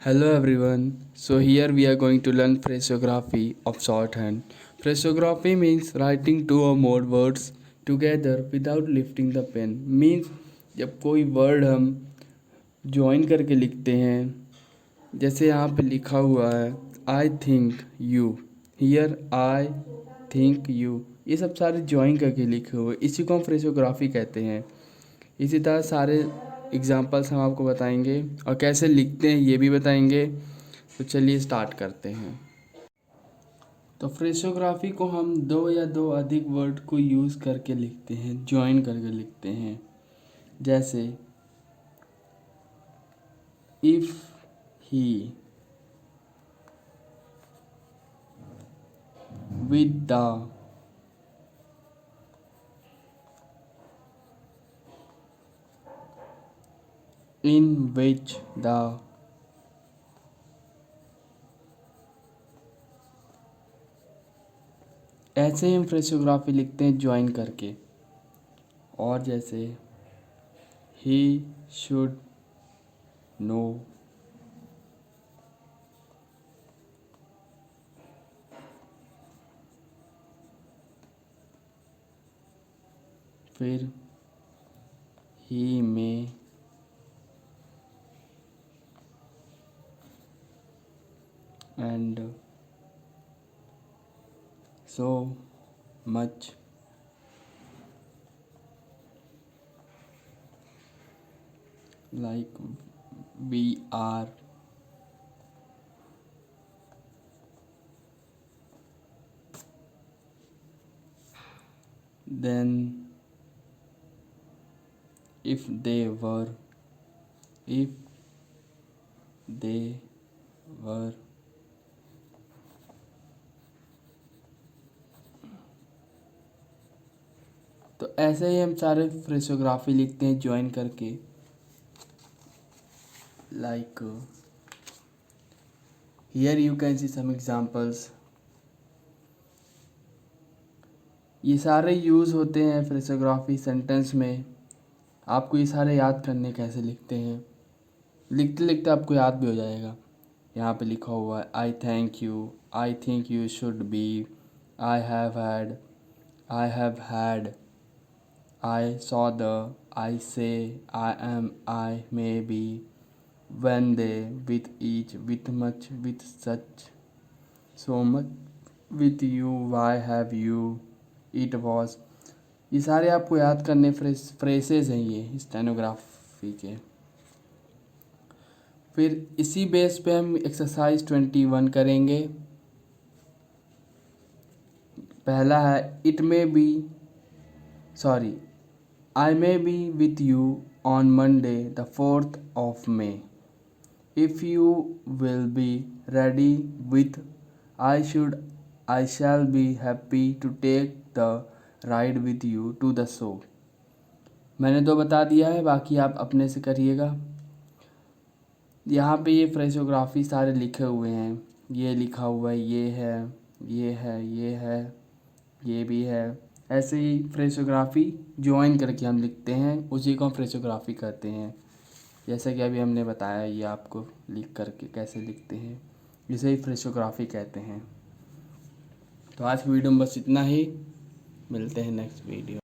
Hello everyone. So here we are going to learn phrasography of shorthand. Phrasography means writing two or more words together without lifting the pen. Means जब कोई word हम join करके लिखते हैं, जैसे यहाँ पे लिखा हुआ है I think you, here I think you, ये सब सारे ज्वाइन करके लिखे हुए, इसी को हम फ्रेसोग्राफी कहते हैं। इसी तरह सारे एग्जांपल्स हम आपको बताएंगे और कैसे लिखते हैं ये भी बताएंगे। तो चलिए स्टार्ट करते हैं। तो फ्रेसोग्राफी को हम दो या दो अधिक वर्ड को यूज़ करके लिखते हैं, ज्वाइन करके लिखते हैं। जैसे if he, with the, in which the, ऐसे ही हम फ्रेसोग्राफी लिखते हैं ज्वाइन करके। और जैसे ही शुड नो, फिर ही में, and so much, like we are, then if they were, if they were, तो ऐसे ही हम सारे फ्रेसोग्राफी लिखते हैं ज्वाइन करके। Like here you can see some examples. ये सारे यूज़ होते हैं फ्रेसोग्राफी सेंटेंस में। आपको ये सारे याद करने कैसे लिखते हैं, लिखते लिखते आपको याद भी हो जाएगा। यहाँ पे लिखा हुआ है आई thank you, I think you should be, I have had, I have had, I saw the, I say, I am, I may be, when they, with each, with much, with such, so much, with you, why have you, it was। ये सारे आपको याद करने phrases हैं ये stenography के। फिर इसी बेस पे हम एक्सरसाइज 21 करेंगे। पहला है it may be, sorry, I may be with you on Monday, the 4th of May. If you will be ready with, I shall be happy to take the ride with you to the show। मैंने तो बता दिया है, बाकी आप अपने से करिएगा। यहाँ पे ये फ्रेसोग्राफी सारे लिखे हुए हैं, ये लिखा हुआ है, ये है, ये है, ये है, ये भी है। ऐसे ही फ्रेसोग्राफी ज्वाइन करके हम लिखते हैं, उसी को हम फ्रेसोग्राफी कहते हैं। जैसे कि अभी हमने बताया ये आपको लिख करके कैसे लिखते हैं, इसे ही फ्रेसोग्राफी कहते हैं। तो आज की वीडियो में बस इतना ही, मिलते हैं नेक्स्ट वीडियो।